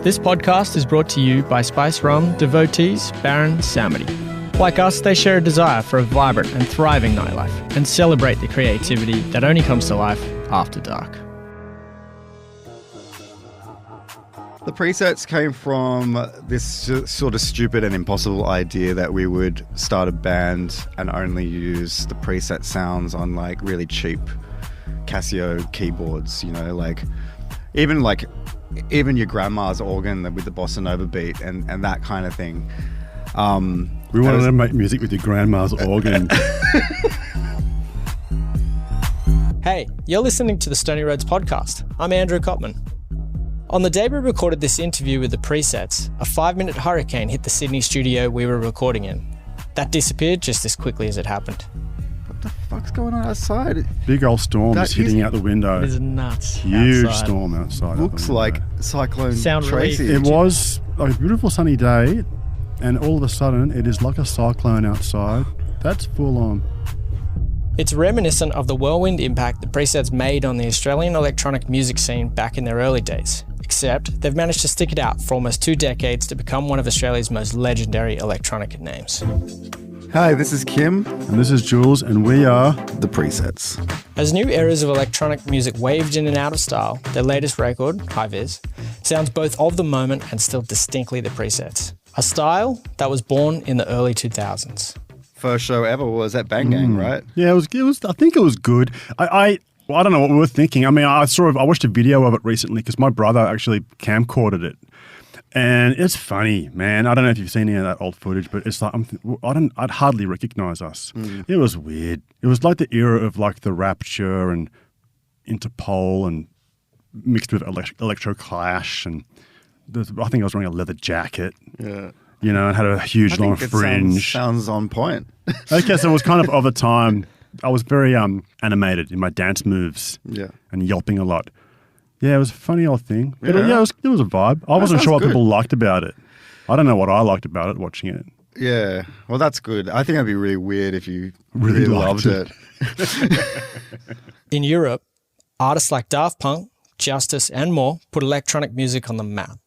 This podcast is brought to you by Spice Rum devotees Baron Samity. Like us, they share a desire for a vibrant and thriving nightlife and celebrate the creativity that only comes to life after dark. The presets came from this sort of stupid and impossible idea that we would start a band and only use the preset sounds on like really cheap Casio keyboards, you know, like even your grandma's organ with the bossa nova beat and that kind of thing. We wanted to make music with your grandma's organ. Hey, you're listening to the Stoney Roads podcast. I'm Andrew Cotman. On the day we recorded this interview with the presets, a 5-minute hurricane hit the Sydney studio we were recording in. That disappeared just as quickly as it happened. What the fuck's going on outside? Big old storm just hitting out the window. It is nuts. Huge outside. Storm outside. Looks like Cyclone Sound Tracy. It was a beautiful sunny day, and all of a sudden it is like a cyclone outside. That's full on. It's reminiscent of the whirlwind impact the presets made on the Australian electronic music scene back in their early days. Except they've managed to stick it out for almost 2 decades to become one of Australia's most legendary electronic names. Hi, this is Kim. And this is Jules, and we are The Presets. As new eras of electronic music waved in and out of style, their latest record, High Vis, sounds both of the moment and still distinctly the presets. A style that was born in the early 2000s. First show ever was at Bang Gang, right? Yeah, it was. I think it was good. I don't know what we were thinking. I mean, I watched a video of it recently because my brother actually camcorded it, and it's funny, man. I don't know if you've seen any of that old footage, but it's like I'd hardly recognize us. It was weird. It was like the era of like the Rapture and Interpol and mixed with Electro Clash, and I think I was wearing a leather jacket. Yeah. You know, and had a huge long fringe. Sounds on point. Okay, so it was kind of the time. I was very animated in my dance moves, and yelping a lot. Yeah, it was a funny old thing. But it was a vibe. I wasn't sure what people liked about it. I don't know what I liked about it watching it. Yeah, well, that's good. I think it'd be really weird if you really loved it. In Europe, artists like Daft Punk, Justice and more put electronic music on the map.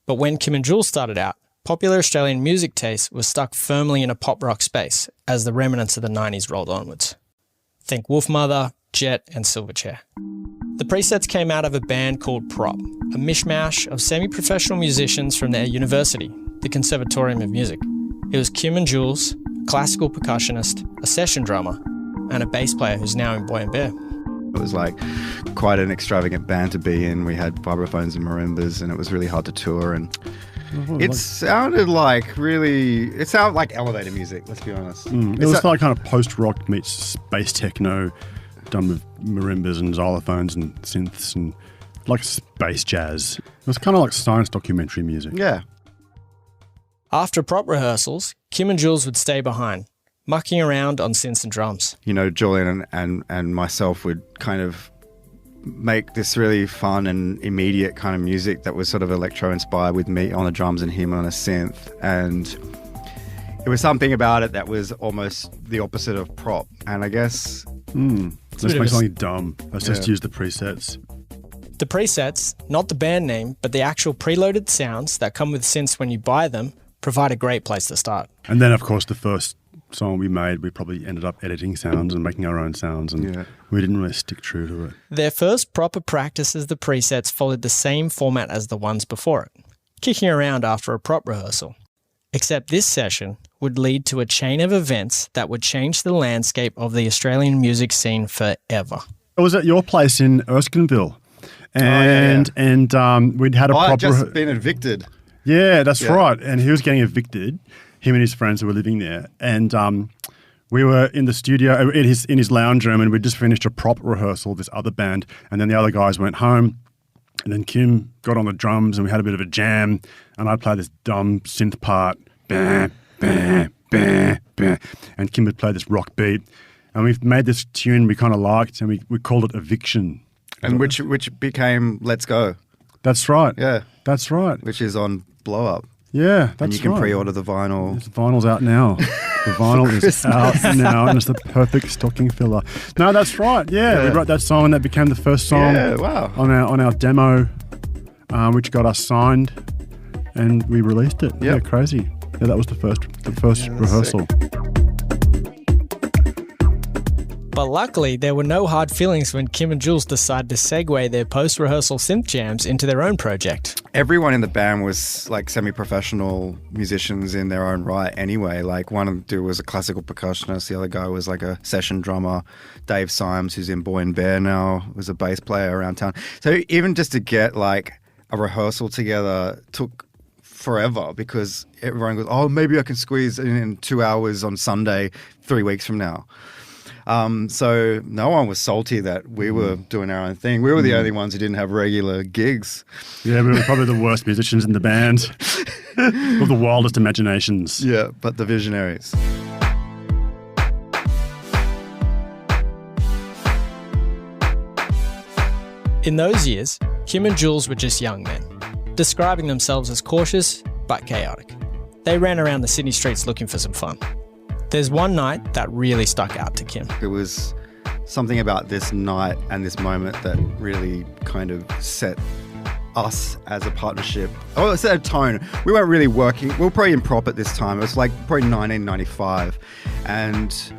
But when Kim and Jules started out, popular Australian music taste was stuck firmly in a pop rock space as the remnants of the 90s rolled onwards. Think Wolfmother, Jet and Silverchair. The presets came out of a band called Prop, a mishmash of semi-professional musicians from their university, the Conservatorium of Music. It was Kim and Jules, a classical percussionist, a session drummer, and a bass player who's now in Boy and Bear. It was like quite an extravagant band to be in. We had vibrophones and marimbas, and it was really hard to tour, and it sounded like elevator music, let's be honest. It was like kind of post-rock meets space techno, done with marimbas and xylophones and synths and like space jazz. It was kind of like science documentary music. Yeah. After prop rehearsals, Kim and Jules would stay behind, mucking around on synths and drums. You know, Julian and myself would kind of make this really fun and immediate kind of music that was sort of electro-inspired, with me on the drums and him on a synth. And it was something about it that was almost the opposite of prop. And I guess... Let's make something dumb. Let's just use the presets. The presets, not the band name, but the actual preloaded sounds that come with synths when you buy them, provide a great place to start. And then, of course, the first song we made, we probably ended up editing sounds and making our own sounds, and we didn't really stick true to it. Their first proper practice as the presets followed the same format as the ones before it, kicking around after a prop rehearsal. Except this session would lead to a chain of events that would change the landscape of the Australian music scene forever. I was at your place in Erskineville, and we'd had a proper... I'd just been evicted. Yeah, that's right. And he was getting evicted, him and his friends who were living there. And we were in the studio, in his lounge room, and we'd just finished a prop rehearsal, this other band, and then the other guys went home. And then Kim got on the drums and we had a bit of a jam, and I'd play this dumb synth part, bah, bah, bah, bah, and Kim would play this rock beat. And we've made this tune we kind of liked, and we called it Eviction. And which became Let's Go. That's right. Yeah. That's right. Which is on Blow Up. Yeah, that's right. And you can pre-order the vinyl. The vinyl's out now. The vinyl is out now, and it's the perfect stocking filler. No, that's right. Yeah, we wrote that song, and that became the first song on our demo, which got us signed and we released it. Yeah, crazy. Yeah, that was the first rehearsal. Sick. But luckily, there were no hard feelings when Kim and Jules decided to segue their post-rehearsal synth jams into their own project. Everyone in the band was like semi-professional musicians in their own right anyway. Like one of the dude was a classical percussionist. The other guy was like a session drummer. Dave Symes, who's in Boy and Bear now, was a bass player around town. So even just to get like a rehearsal together took forever because everyone goes, oh, maybe I can squeeze in 2 hours on Sunday 3 weeks from now. So no one was salty that we were doing our own thing. We were the only ones who didn't have regular gigs. Yeah, we were probably the worst musicians in the band. With the wildest imaginations. Yeah, but the visionaries. In those years, Kim and Jules were just young men, describing themselves as cautious but chaotic. They ran around the Sydney streets looking for some fun. There's one night that really stuck out to Kim. It was something about this night and this moment that really kind of set us as a partnership. Oh, it set a tone. We weren't really working. We were probably in prop at this time. It was like probably 1995. And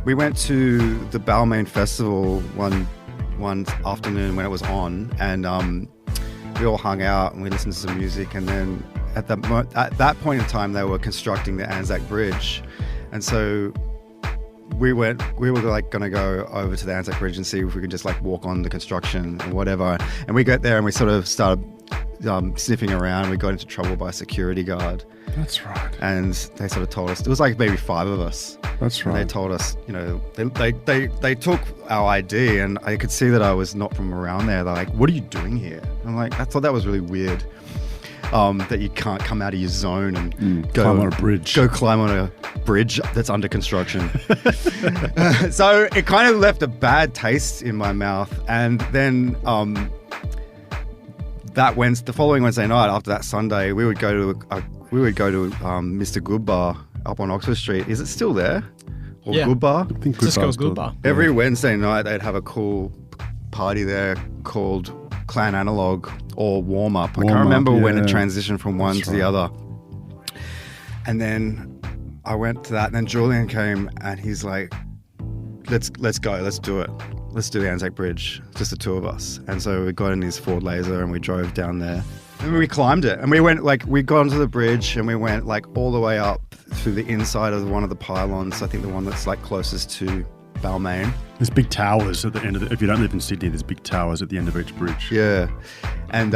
we went to the Balmain Festival one afternoon when it was on. And we all hung out and we listened to some music. And then at that point in time, they were constructing the Anzac Bridge. And so we were like going to go over to the Anzac Bridge and see if we could just like walk on the construction and whatever. And we got there and we sort of started sniffing around. We got into trouble by a security guard. That's right. And they sort of told us, it was like maybe 5 of us. That's right. And they told us, you know, they took our ID and I could see that I was not from around there. They're like, what are you doing here? I'm like, I thought that was really weird. That you can't come out of your zone and go climb on a bridge. Go climb on a bridge that's under construction. So it kind of left a bad taste in my mouth. And then the following Wednesday night after that Sunday, we would go to Mr. Goodbar up on Oxford Street. Is it still there? Or Goodbar? I think Just called Goodbar. Goodbar. Every Wednesday night they'd have a cool party there called Clan Analog or Warm Up. I can't remember when it transitioned from one to the other. And then I went to that, and then Julian came and he's like, let's go, let's do it. Let's do the Anzac Bridge, just the two of us. And so we got in his Ford Laser and we drove down there. And we climbed it. And we got onto the bridge and we went like all the way up through the inside of one of the pylons. I think the one that's like closest to Balmain. There's big towers at the end of it. If you don't live in Sydney, there's big towers at the end of each bridge. Yeah. And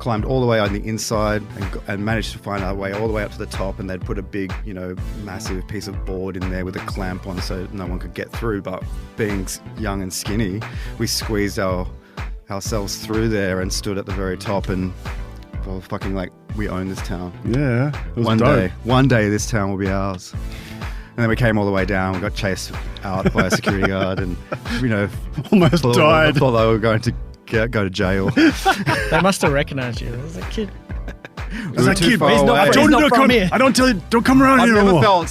climbed all the way on the inside and managed to find our way all the way up to the top. And they'd put a big, massive piece of board in there with a clamp on so no one could get through. But being young and skinny, we squeezed ourselves through there and stood at the very top and fucking like, we own this town. Yeah. It was One day this town will be ours. And then we came all the way down. We got chased out by a security guard, and almost died. Thought they were going to go to jail. They must have recognized you. There was a kid. We were too far away. I told you don't come here. I don't tell you. Don't come around here anymore. I've never felt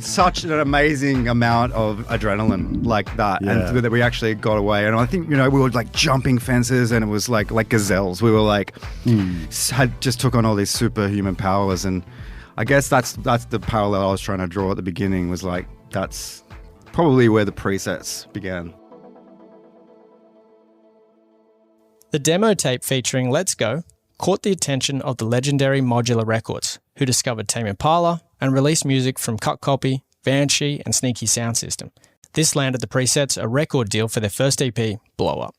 such an amazing amount of adrenaline like that, and that we actually got away. And I think we were like jumping fences, and it was like gazelles. We were like just took on all these superhuman powers, and I guess that's the parallel I was trying to draw at the beginning. Was like that's probably where the presets began. The demo tape featuring Let's Go caught the attention of the legendary Modular Records, who discovered Tame Impala and released music from Cut Copy, Banshee and Sneaky Sound System. This landed the Presets a record deal for their first EP, Blow Up.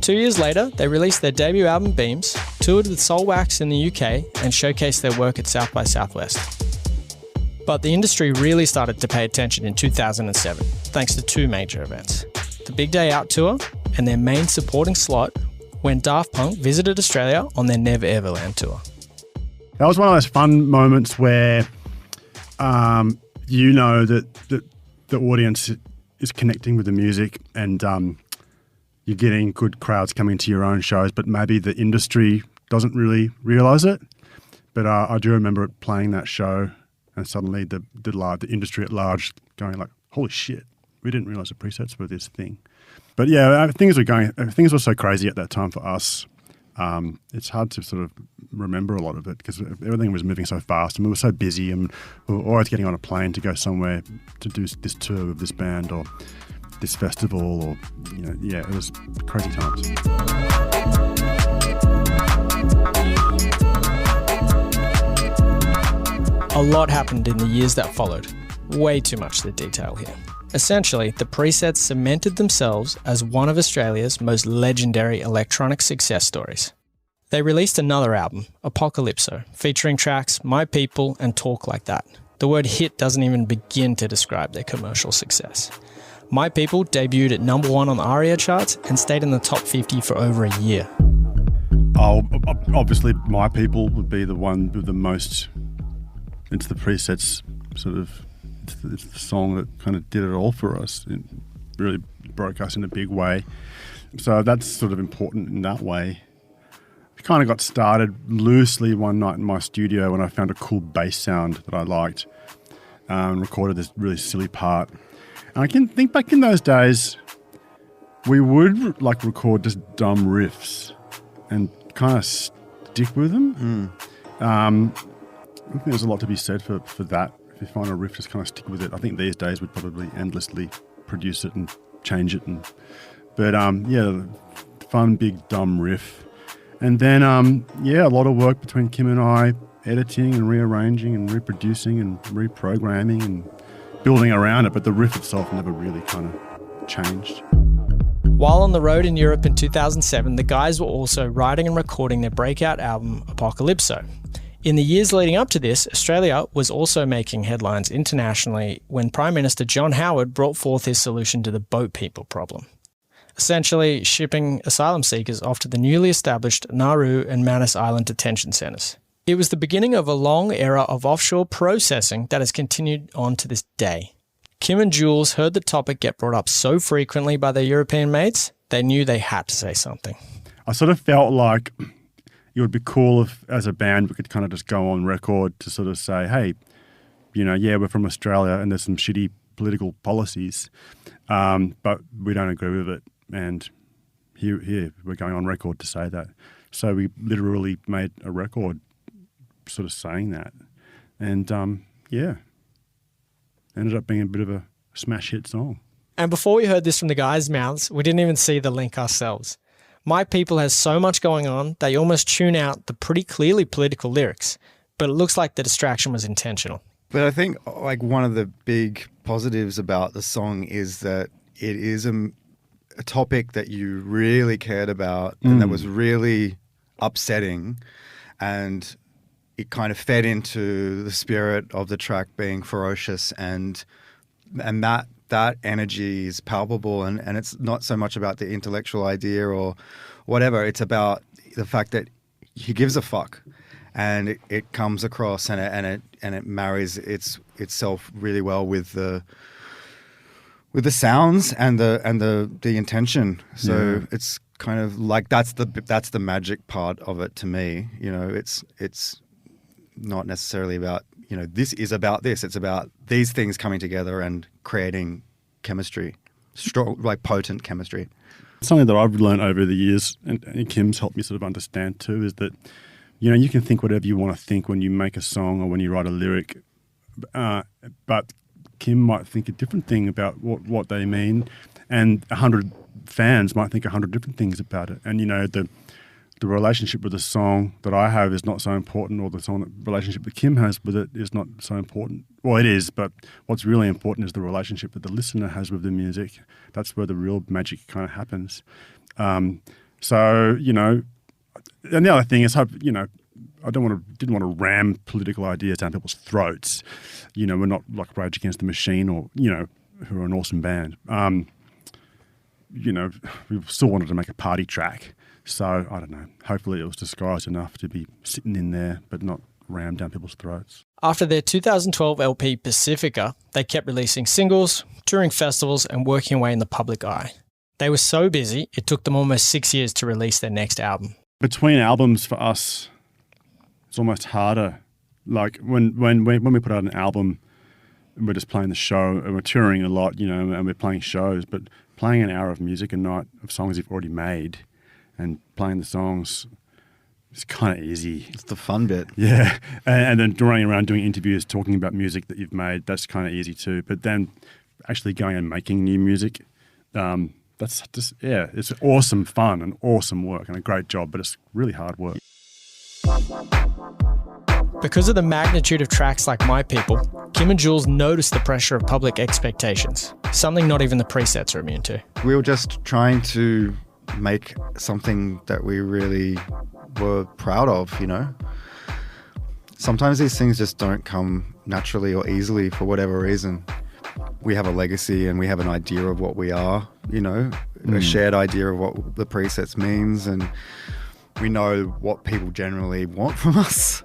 2 years later, they released their debut album Beams, toured with Soulwax in the UK and showcased their work at South by Southwest. But the industry really started to pay attention in 2007, thanks to two major events. The Big Day Out tour and their main supporting slot when Daft Punk visited Australia on their Never Ever Land tour. That was one of those fun moments where that the audience is connecting with the music and you're getting good crowds coming to your own shows, but maybe the industry doesn't really realise it. But I do remember playing that show and suddenly the industry at large going like, holy shit, we didn't realise the presets were this thing. But yeah, things were so crazy at that time for us. It's hard to sort of remember a lot of it because everything was moving so fast and we were so busy and we were always getting on a plane to go somewhere to do this tour with this band or this festival or, it was crazy times. A lot happened in the years that followed. Way too much to detail here. Essentially, the presets cemented themselves as one of Australia's most legendary electronic success stories. They released another album, Apocalypso, featuring tracks My People and Talk Like That. The word hit doesn't even begin to describe their commercial success. My People debuted at #1 on the ARIA charts and stayed in the top 50 for over a year. Oh, obviously My People would be the one with the most, it's the presets sort of, it's the song that kind of did it all for us. It really broke us in a big way. So that's sort of important in that way. It kind of got started loosely one night in my studio when I found a cool bass sound that I liked and recorded this really silly part. And I can think back in those days, we would record just dumb riffs and kind of stick with them. I think there's a lot to be said for that. If you find a riff, just kind of stick with it. I think these days we'd probably endlessly produce it and change it. But fun, big, dumb riff. And then, a lot of work between Kim and I, editing and rearranging and reproducing and reprogramming and building around it. But the riff itself never really kind of changed. While on the road in Europe in 2007, the guys were also writing and recording their breakout album, Apocalypso. In the years leading up to this, Australia was also making headlines internationally when Prime Minister John Howard brought forth his solution to the boat people problem. Essentially, shipping asylum seekers off to the newly established Nauru and Manus Island detention centres. It was the beginning of a long era of offshore processing that has continued on to this day. Kim and Jules heard the topic get brought up so frequently by their European mates, they knew they had to say something. I sort of felt like it would be cool if, as a band, we could kind of just go on record to sort of say, hey, we're from Australia and there's some shitty political policies, but we don't agree with it. And here, we're going on record to say that. So we literally made a record sort of saying that. And, ended up being a bit of a smash hit song. And before we heard this from the guys' mouths, we didn't even see the link ourselves. My People has so much going on, they almost tune out the pretty clearly political lyrics, but it looks like the distraction was intentional. But I think one of the big positives about the song is that it is a topic that you really cared about and that was really upsetting, and it kind of fed into the spirit of the track being ferocious, and that energy is palpable, and it's not so much about the intellectual idea or whatever. It's about the fact that he gives a fuck, and it comes across, and it marries itself really well with the sounds and the intention. So it's kind of like that's the magic part of it to me. It's not necessarily about this is about this. It's about these things coming together and creating chemistry, strong, potent chemistry. Something that I've learned over the years, and Kim's helped me sort of understand too, is that, you can think whatever you want to think when you make a song or when you write a lyric, but Kim might think a different thing about what they mean, and 100 fans might think 100 different things about it. And, the relationship with the song that I have is not so important, or the relationship that Kim has with it is not so important. Well, it is, but what's really important is the relationship that the listener has with the music. That's where the real magic kind of happens. And the other thing is, I didn't want to ram political ideas down people's throats. We're not like Rage Against the Machine or, who are an awesome band. We still wanted to make a party track. So, I don't know, hopefully it was disguised enough to be sitting in there but not rammed down people's throats. After their 2012 LP Pacifica, they kept releasing singles, touring festivals and working away in the public eye. They were so busy, it took them almost 6 years to release their next album. Between albums for us, it's almost harder. Like when we put out an album, we're just playing the show and we're touring a lot, and we're playing shows, but playing an hour of music a night of songs you've already made and playing the songs It's kind of easy. It's the fun bit. Yeah. And then running around doing interviews, talking about music that you've made, that's kind of easy too. But then actually going and making new music, that's just, it's awesome fun and awesome work and a great job, but it's really hard work. Because of the magnitude of tracks like My People, Kim and Jules noticed the pressure of public expectations, something not even the presets are immune to. We were just trying to make something that we really were proud of, you know? Sometimes these things just don't come naturally or easily for whatever reason. We have a legacy and we have an idea of what we are, you know, a shared idea of what the presets means, and we know what people generally want from us.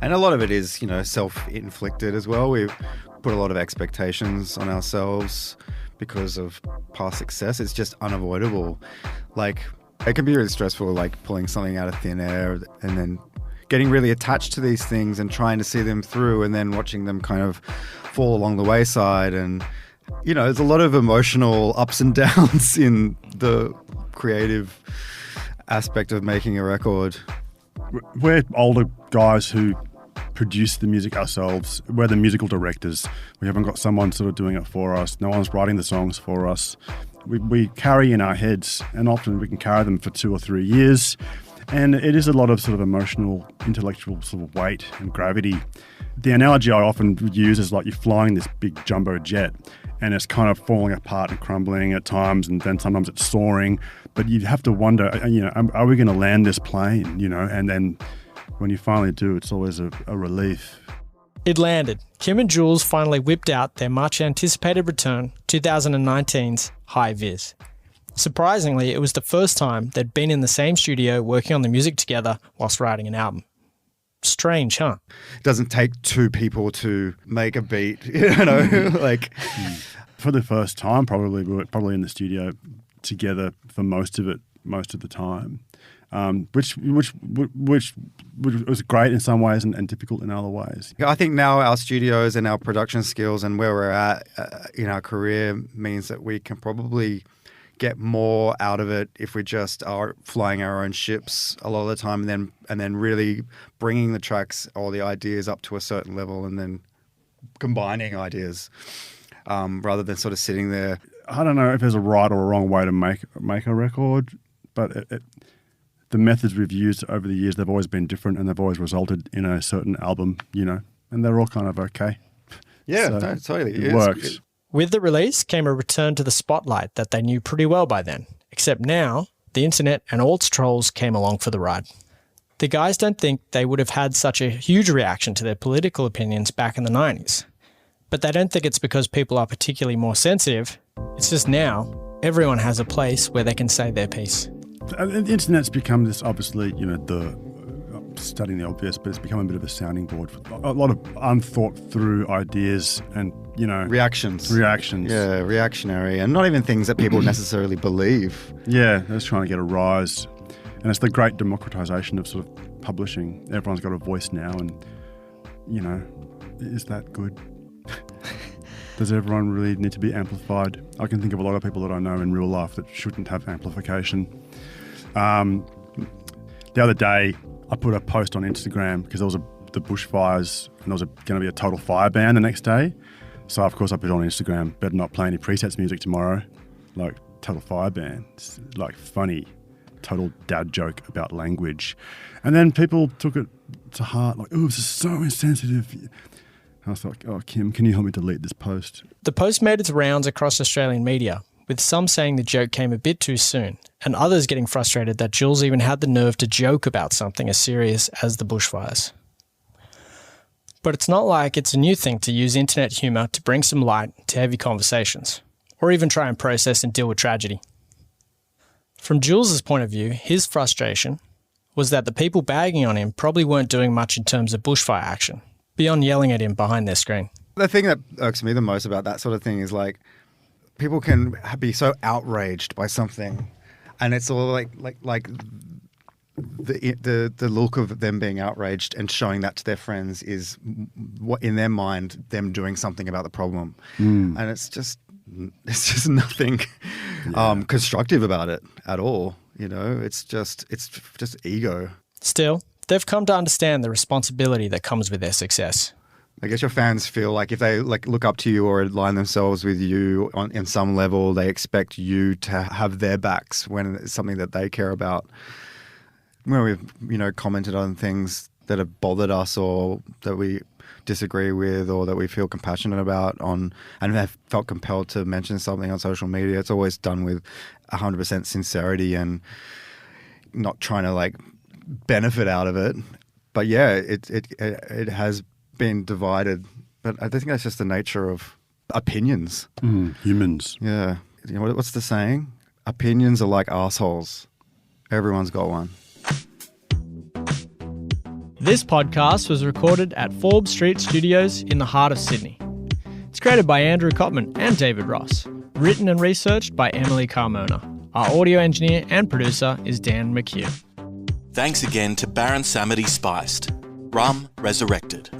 And a lot of it is, you know, self-inflicted as well. We've put a lot of expectations on ourselves because of past success. It's just unavoidable. Like, it can be really stressful, like pulling something out of thin air and then getting really attached to these things and trying to see them through and then watching them kind of fall along the wayside. And, you know, there's a lot of emotional ups and downs in the creative aspect of making a record. We're older guys who produce the music ourselves. We're the musical directors. We haven't got someone sort of doing it for us. No one's writing the songs for us. We carry in our heads, and often we can carry them for 2 or 3 years. And it is a lot of sort of emotional, intellectual sort of weight and gravity. The analogy I often use is like you're flying this big jumbo jet and it's kind of falling apart and crumbling at times, and then sometimes it's soaring. But you have to wonder, you know, are we going to land this plane, you know? And then when you finally do, it's always a relief. It landed. Kim and Jules finally whipped out their much-anticipated return, 2019's High Vis. Surprisingly, it was the first time they'd been in the same studio working on the music together whilst writing an album. Strange, huh? It doesn't take 2 people to make a beat, you know? Like, for the first time, probably we were probably in the studio together for most of the time, which was great in some ways and difficult in other ways. I think now our studios and our production skills and where we're at in our career means that we can probably get more out of it if we just are flying our own ships a lot of the time, and then really bringing the tracks or the ideas up to a certain level and then combining ideas rather than sort of sitting there. I don't know if there's a right or a wrong way to make a record, but the methods we've used over the years, they've always been different and they've always resulted in a certain album, you know, and they're all kind of okay. Yeah, so no, totally. It works. With the release came a return to the spotlight that they knew pretty well by then, except now the internet and all its trolls came along for the ride. The guys don't think they would have had such a huge reaction to their political opinions back in the 90s. But they don't think it's because people are particularly more sensitive. It's just now everyone has a place where they can say their piece. The internet's become this, obviously, you know, studying the obvious, but it's become a bit of a sounding board for a lot of unthought through ideas and, you know, Reactions. Yeah, reactionary, and not even things that people necessarily believe. Yeah, they're just trying to get a rise. And it's the great democratization of sort of publishing. Everyone's got a voice now, and, you know, is that good? Does everyone really need to be amplified? I can think of a lot of people that I know in real life that shouldn't have amplification. The other day, I put a post on Instagram because there was the bushfires and there was going to be a total fire ban the next day. So, of course, I put it on Instagram, better not play any presets music tomorrow. Like, total fire ban. It's like funny, total dad joke about language. And then people took it to heart, like, oh, this is so insensitive. I was like, oh, Kim, can you help me delete this post? The post made its rounds across Australian media, with some saying the joke came a bit too soon, and others getting frustrated that Jules even had the nerve to joke about something as serious as the bushfires. But it's not like it's a new thing to use internet humour to bring some light to heavy conversations, or even try and process and deal with tragedy. From Jules's point of view, his frustration was that the people bagging on him probably weren't doing much in terms of bushfire action, beyond yelling at him behind their screen. The thing that irks me the most about that sort of thing is, like, people can be so outraged by something, and it's all like the look of them being outraged and showing that to their friends is what in their mind them doing something about the problem, and it's just nothing constructive about it at all. You know, it's just ego. Still, they've come to understand the responsibility that comes with their success. I guess your fans feel like if they look up to you or align themselves with you in some level, they expect you to have their backs when it's something that they care about. When we've commented on things that have bothered us or that we disagree with or that we feel compassionate about and have felt compelled to mention something on social media, it's always done with 100% sincerity and not trying to benefit out of it. But yeah, it has been divided, but I think that's just the nature of opinions. Humans. Yeah. What's the saying? Opinions are like assholes. Everyone's got one. This podcast was recorded at Forbes Street Studios in the heart of Sydney. It's created by Andrew Cotman and David Ross. Written and researched by Emily Carmona. Our audio engineer and producer is Dan McHugh. Thanks again to Baron Samedi Spiced, Rum Resurrected.